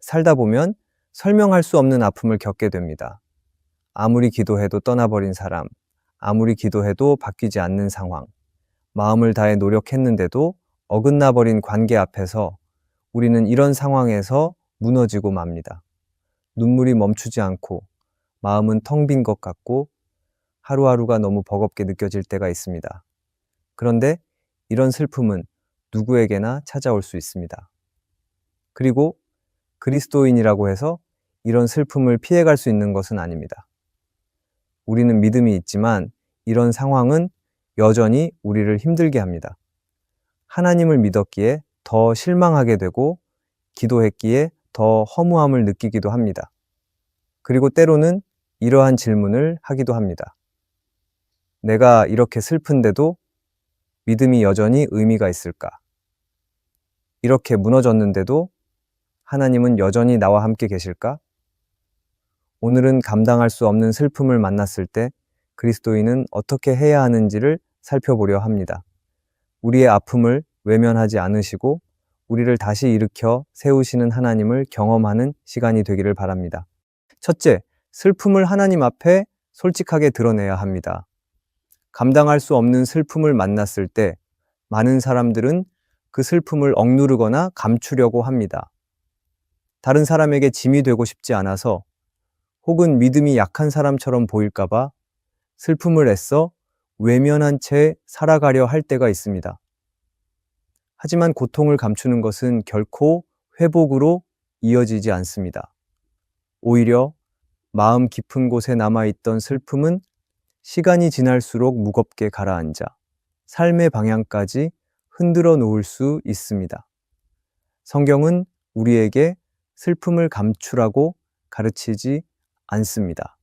살다 보면 설명할 수 없는 아픔을 겪게 됩니다. 아무리 기도해도 떠나버린 사람, 아무리 기도해도 바뀌지 않는 상황, 마음을 다해 노력했는데도 어긋나버린 관계 앞에서 우리는 이런 상황에서 무너지고 맙니다. 눈물이 멈추지 않고 마음은 텅 빈 것 같고 하루하루가 너무 버겁게 느껴질 때가 있습니다. 그런데 이런 슬픔은 누구에게나 찾아올 수 있습니다. 그리고 그리스도인이라고 해서 이런 슬픔을 피해갈 수 있는 것은 아닙니다. 우리는 믿음이 있지만 이런 상황은 여전히 우리를 힘들게 합니다. 하나님을 믿었기에 더 실망하게 되고 기도했기에 더 허무함을 느끼기도 합니다. 그리고 때로는 이러한 질문을 하기도 합니다. 내가 이렇게 슬픈데도 믿음이 여전히 의미가 있을까? 이렇게 무너졌는데도 하나님은 여전히 나와 함께 계실까? 오늘은 감당할 수 없는 슬픔을 만났을 때 그리스도인은 어떻게 해야 하는지를 살펴보려 합니다. 우리의 아픔을 외면하지 않으시고 우리를 다시 일으켜 세우시는 하나님을 경험하는 시간이 되기를 바랍니다. 첫째, 슬픔을 하나님 앞에 솔직하게 드러내야 합니다. 감당할 수 없는 슬픔을 만났을 때 많은 사람들은 그 슬픔을 억누르거나 감추려고 합니다. 다른 사람에게 짐이 되고 싶지 않아서 혹은 믿음이 약한 사람처럼 보일까봐 슬픔을 애써 외면한 채 살아가려 할 때가 있습니다. 하지만 고통을 감추는 것은 결코 회복으로 이어지지 않습니다. 오히려 마음 깊은 곳에 남아있던 슬픔은 시간이 지날수록 무겁게 가라앉아 삶의 방향까지 흔들어 놓을 수 있습니다. 성경은 우리에게 슬픔을 감추라고 가르치지 않습니다.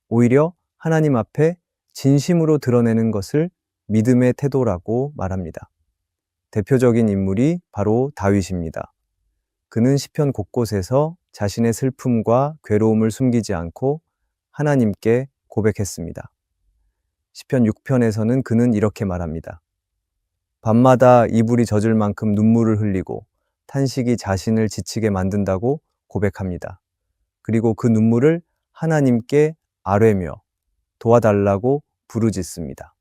오히려 하나님 앞에 진심으로 드러내는 것을 믿음의 태도라고 말합니다. 대표적인 인물이 바로 다윗입니다. 그는 시편 곳곳에서 자신의 슬픔과 괴로움을 숨기지 않고 하나님께 고백했습니다. 시편 6편에서는 그는 이렇게 말합니다. 밤마다 이불이 젖을 만큼 눈물을 흘리고 탄식이 자신을 지치게 만든다고 고백합니다. 그리고 그 눈물을 하나님께 아뢰며 도와달라고 부르짖습니다.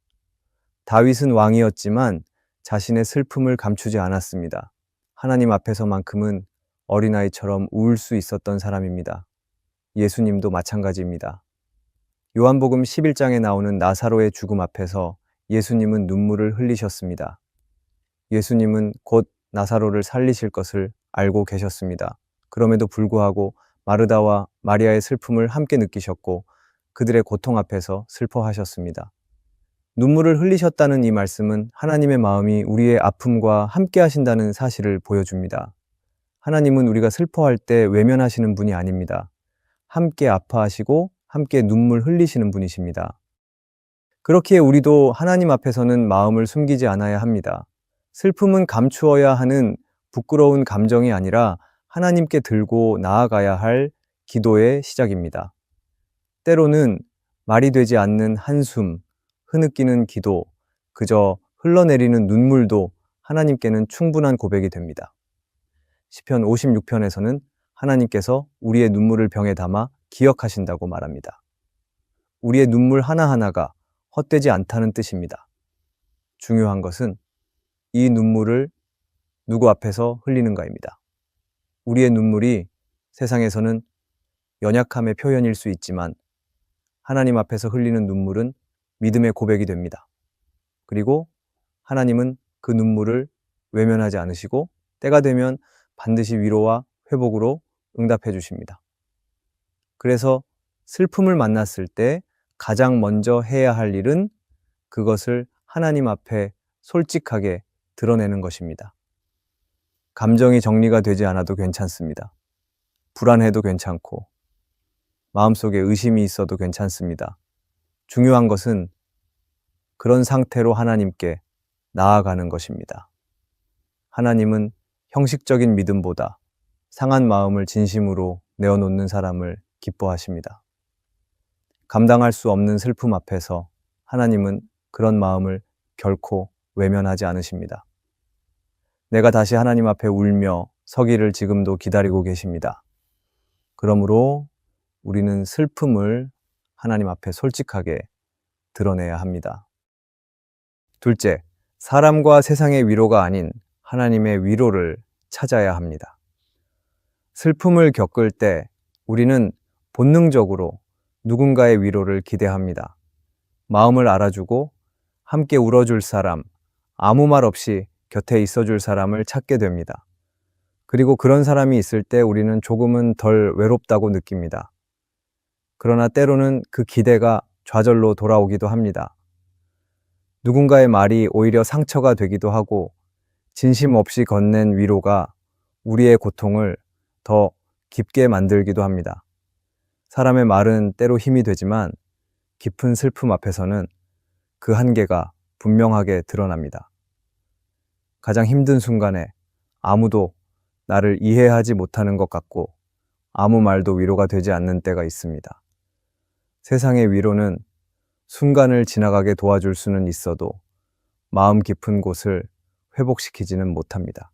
다윗은 왕이었지만 자신의 슬픔을 감추지 않았습니다. 하나님 앞에서만큼은 어린아이처럼 울 수 있었던 사람입니다. 예수님도 마찬가지입니다. 요한복음 11장에 나오는 나사로의 죽음 앞에서 예수님은 눈물을 흘리셨습니다. 예수님은 곧 나사로를 살리실 것을 알고 계셨습니다. 그럼에도 불구하고 마르다와 마리아의 슬픔을 함께 느끼셨고 그들의 고통 앞에서 슬퍼하셨습니다. 눈물을 흘리셨다는 이 말씀은 하나님의 마음이 우리의 아픔과 함께 하신다는 사실을 보여줍니다. 하나님은 우리가 슬퍼할 때 외면하시는 분이 아닙니다. 함께 아파하시고 함께 눈물 흘리시는 분이십니다. 그렇기에 우리도 하나님 앞에서는 마음을 숨기지 않아야 합니다. 슬픔은 감추어야 하는 부끄러운 감정이 아니라 하나님께 들고 나아가야 할 기도의 시작입니다. 때로는 말이 되지 않는 한숨, 흐느끼는 기도, 그저 흘러내리는 눈물도 하나님께는 충분한 고백이 됩니다. 시편 56편에서는 하나님께서 우리의 눈물을 병에 담아 기억하신다고 말합니다. 우리의 눈물 하나하나가 헛되지 않다는 뜻입니다. 중요한 것은 이 눈물을 누구 앞에서 흘리는가입니다. 우리의 눈물이 세상에서는 연약함의 표현일 수 있지만 하나님 앞에서 흘리는 눈물은 믿음의 고백이 됩니다. 그리고 하나님은 그 눈물을 외면하지 않으시고 때가 되면 반드시 위로와 회복으로 응답해 주십니다. 그래서 슬픔을 만났을 때 가장 먼저 해야 할 일은 그것을 하나님 앞에 솔직하게 드러내는 것입니다. 감정이 정리가 되지 않아도 괜찮습니다. 불안해도 괜찮고 마음속에 의심이 있어도 괜찮습니다. 중요한 것은 그런 상태로 하나님께 나아가는 것입니다. 하나님은 형식적인 믿음보다 상한 마음을 진심으로 내어놓는 사람을 기뻐하십니다. 감당할 수 없는 슬픔 앞에서 하나님은 그런 마음을 결코 외면하지 않으십니다. 내가 다시 하나님 앞에 울며 서기를 지금도 기다리고 계십니다. 그러므로 우리는 슬픔을 하나님 앞에 솔직하게 드러내야 합니다. 둘째, 사람과 세상의 위로가 아닌 하나님의 위로를 찾아야 합니다. 슬픔을 겪을 때 우리는 본능적으로 누군가의 위로를 기대합니다. 마음을 알아주고 함께 울어줄 사람, 아무 말 없이 곁에 있어줄 사람을 찾게 됩니다. 그리고 그런 사람이 있을 때 우리는 조금은 덜 외롭다고 느낍니다. 그러나 때로는 그 기대가 좌절로 돌아오기도 합니다. 누군가의 말이 오히려 상처가 되기도 하고 진심 없이 건넨 위로가 우리의 고통을 더 깊게 만들기도 합니다. 사람의 말은 때로 힘이 되지만 깊은 슬픔 앞에서는 그 한계가 분명하게 드러납니다. 가장 힘든 순간에 아무도 나를 이해하지 못하는 것 같고 아무 말도 위로가 되지 않는 때가 있습니다. 세상의 위로는 순간을 지나가게 도와줄 수는 있어도 마음 깊은 곳을 회복시키지는 못합니다.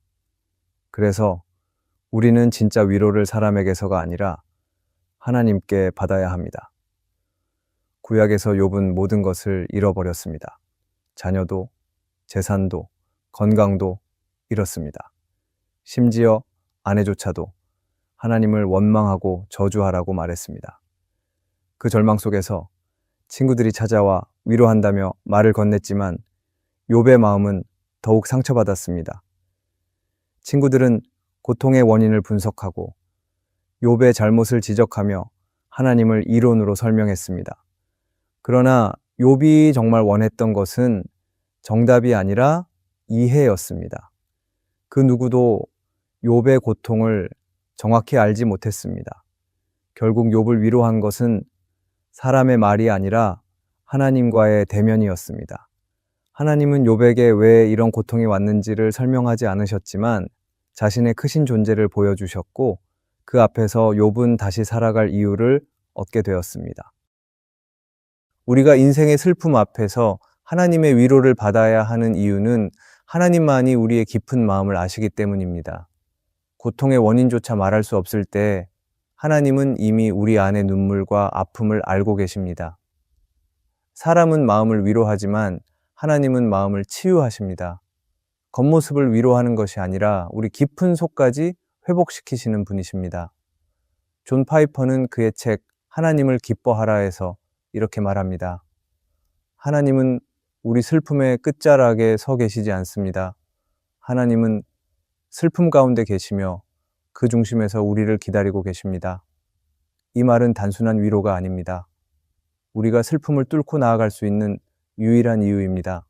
그래서 우리는 진짜 위로를 사람에게서가 아니라 하나님께 받아야 합니다. 구약에서 욥은 모든 것을 잃어버렸습니다. 자녀도, 재산도, 건강도 잃었습니다. 심지어 아내조차도 하나님을 원망하고 저주하라고 말했습니다. 그 절망 속에서 친구들이 찾아와 위로한다며 말을 건넸지만 욥의 마음은 더욱 상처받았습니다. 친구들은 고통의 원인을 분석하고 욥의 잘못을 지적하며 하나님을 이론으로 설명했습니다. 그러나 욥이 정말 원했던 것은 정답이 아니라 이해였습니다. 그 누구도 욥의 고통을 정확히 알지 못했습니다. 결국 욥을 위로한 것은 사람의 말이 아니라 하나님과의 대면이었습니다. 하나님은 욥에게 왜 이런 고통이 왔는지를 설명하지 않으셨지만 자신의 크신 존재를 보여주셨고 그 앞에서 욥은 다시 살아갈 이유를 얻게 되었습니다. 우리가 인생의 슬픔 앞에서 하나님의 위로를 받아야 하는 이유는 하나님만이 우리의 깊은 마음을 아시기 때문입니다. 고통의 원인조차 말할 수 없을 때 하나님은 이미 우리 안의 눈물과 아픔을 알고 계십니다. 사람은 마음을 위로하지만 하나님은 마음을 치유하십니다. 겉모습을 위로하는 것이 아니라 우리 깊은 속까지 회복시키시는 분이십니다. 존 파이퍼는 그의 책 하나님을 기뻐하라에서 이렇게 말합니다. 하나님은 우리 슬픔의 끝자락에 서 계시지 않습니다. 하나님은 슬픔 가운데 계시며 그 중심에서 우리를 기다리고 계십니다. 이 말은 단순한 위로가 아닙니다. 우리가 슬픔을 뚫고 나아갈 수 있는 유일한 이유입니다.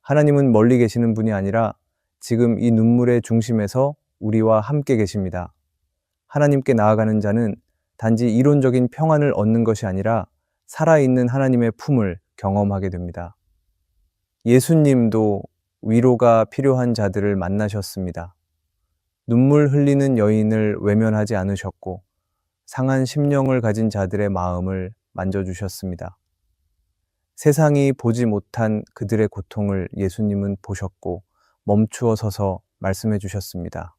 하나님은 멀리 계시는 분이 아니라 지금 이 눈물의 중심에서 우리와 함께 계십니다. 하나님께 나아가는 자는 단지 이론적인 평안을 얻는 것이 아니라 살아있는 하나님의 품을 경험하게 됩니다. 예수님도 위로가 필요한 자들을 만나셨습니다. 눈물 흘리는 여인을 외면하지 않으셨고 상한 심령을 가진 자들의 마음을 만져주셨습니다. 세상이 보지 못한 그들의 고통을 예수님은 보셨고 멈추어 서서 말씀해 주셨습니다.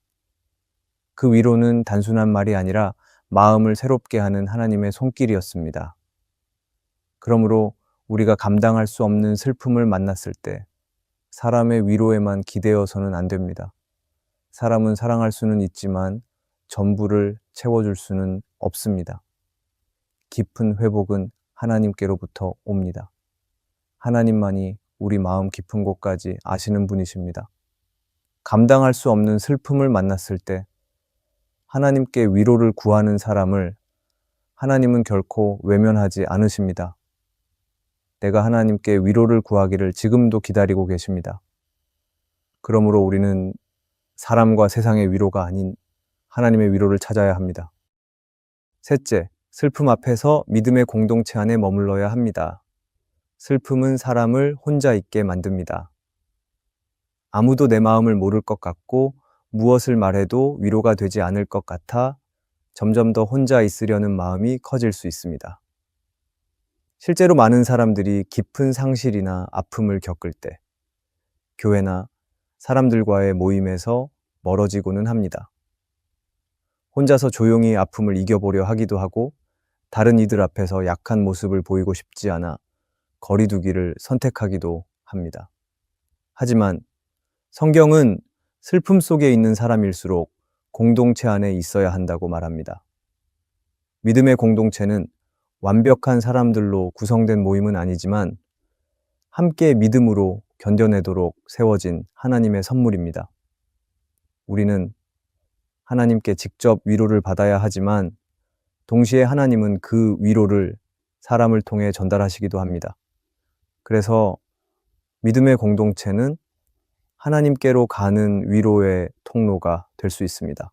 그 위로는 단순한 말이 아니라 마음을 새롭게 하는 하나님의 손길이었습니다. 그러므로 우리가 감당할 수 없는 슬픔을 만났을 때 사람의 위로에만 기대어서는 안 됩니다. 사람은 사랑할 수는 있지만 전부를 채워줄 수는 없습니다. 깊은 회복은 하나님께로부터 옵니다. 하나님만이 우리 마음 깊은 곳까지 아시는 분이십니다. 감당할 수 없는 슬픔을 만났을 때 하나님께 위로를 구하는 사람을 하나님은 결코 외면하지 않으십니다. 내가 하나님께 위로를 구하기를 지금도 기다리고 계십니다. 그러므로 우리는 사람과 세상의 위로가 아닌 하나님의 위로를 찾아야 합니다. 셋째, 슬픔 앞에서 믿음의 공동체 안에 머물러야 합니다. 슬픔은 사람을 혼자 있게 만듭니다. 아무도 내 마음을 모를 것 같고 무엇을 말해도 위로가 되지 않을 것 같아 점점 더 혼자 있으려는 마음이 커질 수 있습니다. 실제로 많은 사람들이 깊은 상실이나 아픔을 겪을 때 교회나 사람들과의 모임에서 멀어지고는 합니다. 혼자서 조용히 아픔을 이겨보려 하기도 하고 다른 이들 앞에서 약한 모습을 보이고 싶지 않아 거리두기를 선택하기도 합니다. 하지만 성경은 슬픔 속에 있는 사람일수록 공동체 안에 있어야 한다고 말합니다. 믿음의 공동체는 완벽한 사람들로 구성된 모임은 아니지만 함께 믿음으로 견뎌내도록 세워진 하나님의 선물입니다. 우리는 하나님께 직접 위로를 받아야 하지만 동시에 하나님은 그 위로를 사람을 통해 전달하시기도 합니다. 그래서 믿음의 공동체는 하나님께로 가는 위로의 통로가 될 수 있습니다.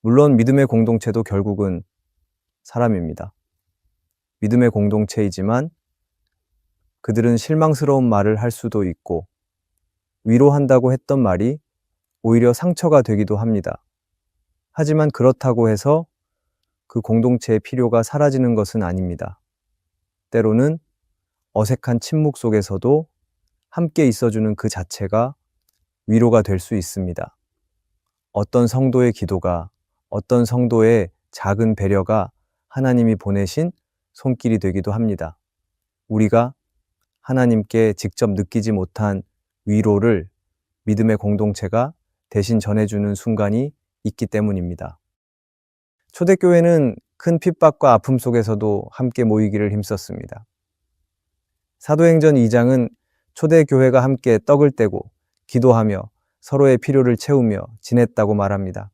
물론 믿음의 공동체도 결국은 사람입니다. 믿음의 공동체이지만 그들은 실망스러운 말을 할 수도 있고 위로한다고 했던 말이 오히려 상처가 되기도 합니다. 하지만 그렇다고 해서 그 공동체의 필요가 사라지는 것은 아닙니다. 때로는 어색한 침묵 속에서도 함께 있어주는 그 자체가 위로가 될 수 있습니다. 어떤 성도의 기도가, 어떤 성도의 작은 배려가 하나님이 보내신 손길이 되기도 합니다. 우리가 하나님께 직접 느끼지 못한 위로를 믿음의 공동체가 대신 전해주는 순간이 있기 때문입니다. 초대교회는 큰 핍박과 아픔 속에서도 함께 모이기를 힘썼습니다. 사도행전 2장은 초대교회가 함께 떡을 떼고 기도하며 서로의 필요를 채우며 지냈다고 말합니다.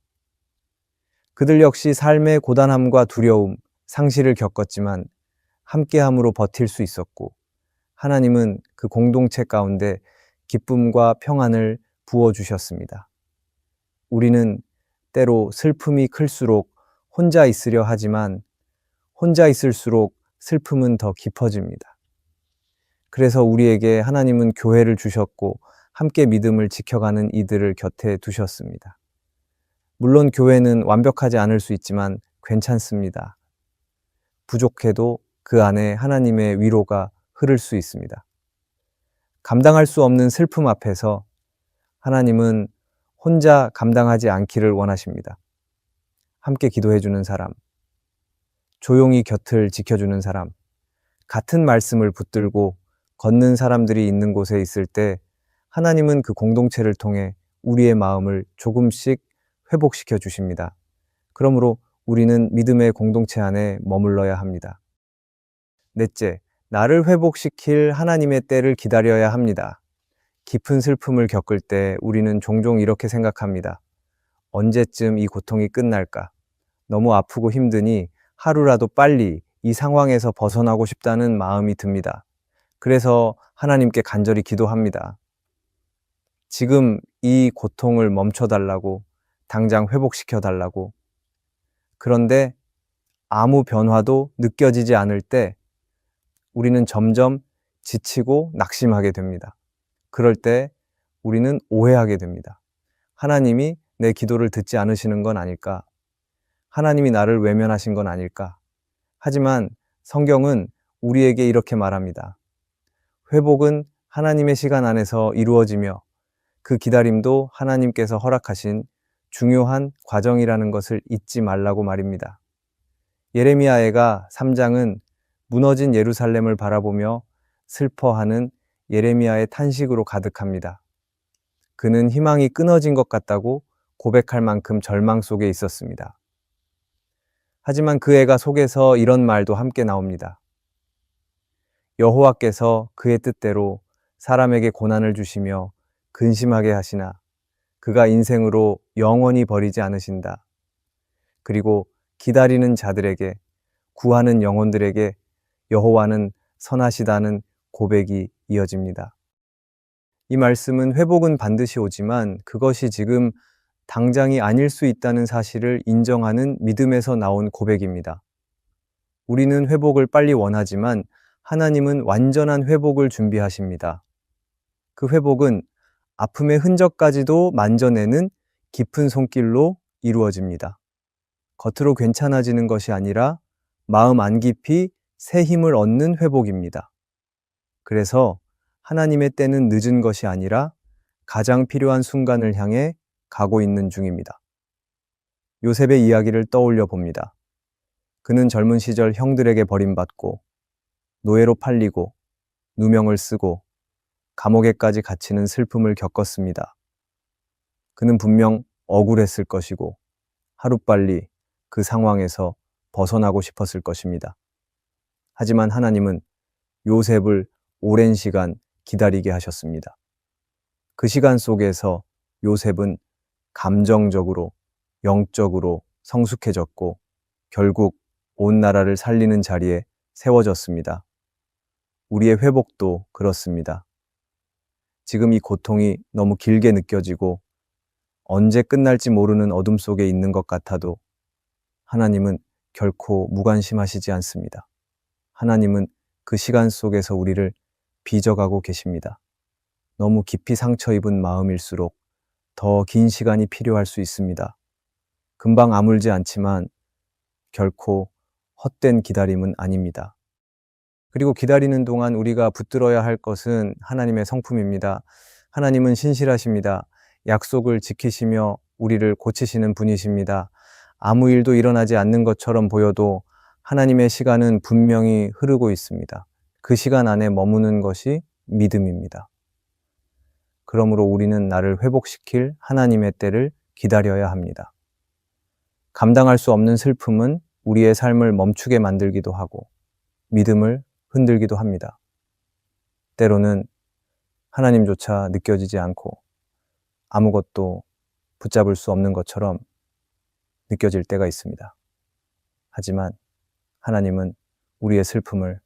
그들 역시 삶의 고단함과 두려움, 상실을 겪었지만 함께함으로 버틸 수 있었고 하나님은 그 공동체 가운데 기쁨과 평안을 부어주셨습니다. 우리는 때로 슬픔이 클수록 혼자 있으려 하지만 혼자 있을수록 슬픔은 더 깊어집니다. 그래서 우리에게 하나님은 교회를 주셨고 함께 믿음을 지켜가는 이들을 곁에 두셨습니다. 물론 교회는 완벽하지 않을 수 있지만 괜찮습니다. 부족해도 그 안에 하나님의 위로가 흐를 수 있습니다. 감당할 수 없는 슬픔 앞에서 하나님은 혼자 감당하지 않기를 원하십니다. 함께 기도해주는 사람, 조용히 곁을 지켜주는 사람, 같은 말씀을 붙들고 걷는 사람들이 있는 곳에 있을 때 하나님은 그 공동체를 통해 우리의 마음을 조금씩 회복시켜 주십니다. 그러므로 우리는 믿음의 공동체 안에 머물러야 합니다. 넷째, 나를 회복시킬 하나님의 때를 기다려야 합니다. 깊은 슬픔을 겪을 때 우리는 종종 이렇게 생각합니다. 언제쯤 이 고통이 끝날까? 너무 아프고 힘드니 하루라도 빨리 이 상황에서 벗어나고 싶다는 마음이 듭니다. 그래서 하나님께 간절히 기도합니다. 지금 이 고통을 멈춰달라고, 당장 회복시켜달라고. 그런데 아무 변화도 느껴지지 않을 때 우리는 점점 지치고 낙심하게 됩니다. 그럴 때 우리는 오해하게 됩니다. 하나님이 내 기도를 듣지 않으시는 건 아닐까? 하나님이 나를 외면하신 건 아닐까? 하지만 성경은 우리에게 이렇게 말합니다. 회복은 하나님의 시간 안에서 이루어지며 그 기다림도 하나님께서 허락하신 중요한 과정이라는 것을 잊지 말라고 말입니다. 예레미야애가 3장은 무너진 예루살렘을 바라보며 슬퍼하는 예레미야의 탄식으로 가득합니다. 그는 희망이 끊어진 것 같다고 고백할 만큼 절망 속에 있었습니다. 하지만 그 애가 속에서 이런 말도 함께 나옵니다. 여호와께서 그의 뜻대로 사람에게 고난을 주시며 근심하게 하시나 그가 인생으로 영원히 버리지 않으신다. 그리고 기다리는 자들에게, 구하는 영혼들에게 여호와는 선하시다는 고백이 이어집니다. 이 말씀은 회복은 반드시 오지만 그것이 지금 당장이 아닐 수 있다는 사실을 인정하는 믿음에서 나온 고백입니다. 우리는 회복을 빨리 원하지만 하나님은 완전한 회복을 준비하십니다. 그 회복은 아픔의 흔적까지도 만져내는 깊은 손길로 이루어집니다. 겉으로 괜찮아지는 것이 아니라 마음 안 깊이 새 힘을 얻는 회복입니다. 그래서 하나님의 때는 늦은 것이 아니라 가장 필요한 순간을 향해 가고 있는 중입니다. 요셉의 이야기를 떠올려 봅니다. 그는 젊은 시절 형들에게 버림받고 노예로 팔리고 누명을 쓰고 감옥에까지 갇히는 슬픔을 겪었습니다. 그는 분명 억울했을 것이고 하루빨리 그 상황에서 벗어나고 싶었을 것입니다. 하지만 하나님은 요셉을 오랜 시간 기다리게 하셨습니다. 그 시간 속에서 요셉은 감정적으로, 영적으로 성숙해졌고 결국 온 나라를 살리는 자리에 세워졌습니다. 우리의 회복도 그렇습니다. 지금 이 고통이 너무 길게 느껴지고 언제 끝날지 모르는 어둠 속에 있는 것 같아도 하나님은 결코 무관심하시지 않습니다. 하나님은 그 시간 속에서 우리를 빚어가고 계십니다. 너무 깊이 상처 입은 마음일수록 더 긴 시간이 필요할 수 있습니다. 금방 아물지 않지만 결코 헛된 기다림은 아닙니다. 그리고 기다리는 동안 우리가 붙들어야 할 것은 하나님의 성품입니다. 하나님은 신실하십니다. 약속을 지키시며 우리를 고치시는 분이십니다. 아무 일도 일어나지 않는 것처럼 보여도 하나님의 시간은 분명히 흐르고 있습니다. 그 시간 안에 머무는 것이 믿음입니다. 그러므로 우리는 나를 회복시킬 하나님의 때를 기다려야 합니다. 감당할 수 없는 슬픔은 우리의 삶을 멈추게 만들기도 하고 믿음을 흔들기도 합니다. 때로는 하나님조차 느껴지지 않고 아무것도 붙잡을 수 없는 것처럼 느껴질 때가 있습니다. 하지만 하나님은 우리의 슬픔을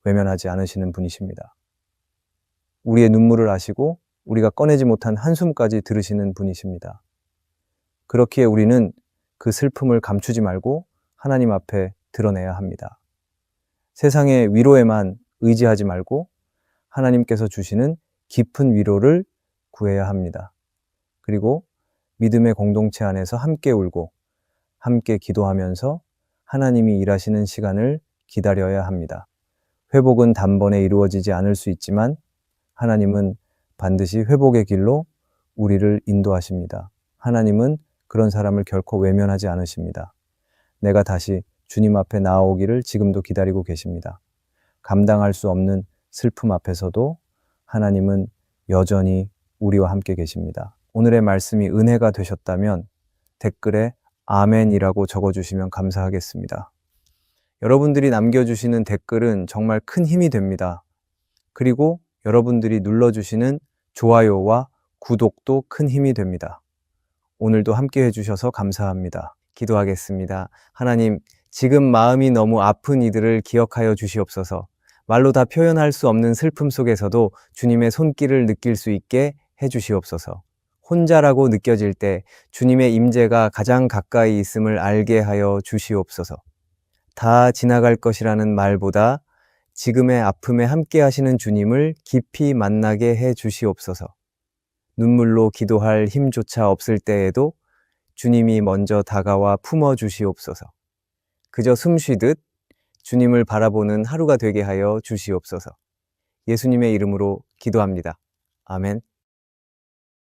외면하지 않으시는 분이십니다. 우리의 눈물을 아시고 우리가 꺼내지 못한 한숨까지 들으시는 분이십니다. 그렇기에 우리는 그 슬픔을 감추지 말고 하나님 앞에 드러내야 합니다. 세상의 위로에만 의지하지 말고 하나님께서 주시는 깊은 위로를 구해야 합니다. 그리고 믿음의 공동체 안에서 함께 울고 함께 기도하면서 하나님이 일하시는 시간을 기다려야 합니다. 회복은 단번에 이루어지지 않을 수 있지만 하나님은 반드시 회복의 길로 우리를 인도하십니다. 하나님은 그런 사람을 결코 외면하지 않으십니다. 내가 다시 주님 앞에 나아오기를 지금도 기다리고 계십니다. 감당할 수 없는 슬픔 앞에서도 하나님은 여전히 우리와 함께 계십니다. 오늘의 말씀이 은혜가 되셨다면 댓글에 아멘이라고 적어주시면 감사하겠습니다. 여러분들이 남겨주시는 댓글은 정말 큰 힘이 됩니다. 그리고 여러분들이 눌러주시는 좋아요와 구독도 큰 힘이 됩니다. 오늘도 함께 해주셔서 감사합니다. 기도하겠습니다. 하나님, 지금 마음이 너무 아픈 이들을 기억하여 주시옵소서. 말로 다 표현할 수 없는 슬픔 속에서도 주님의 손길을 느낄 수 있게 해주시옵소서. 혼자라고 느껴질 때 주님의 임재가 가장 가까이 있음을 알게 하여 주시옵소서. 다 지나갈 것이라는 말보다 지금의 아픔에 함께 하시는 주님을 깊이 만나게 해 주시옵소서. 눈물로 기도할 힘조차 없을 때에도 주님이 먼저 다가와 품어 주시옵소서. 그저 숨 쉬듯 주님을 바라보는 하루가 되게 하여 주시옵소서. 예수님의 이름으로 기도합니다. 아멘.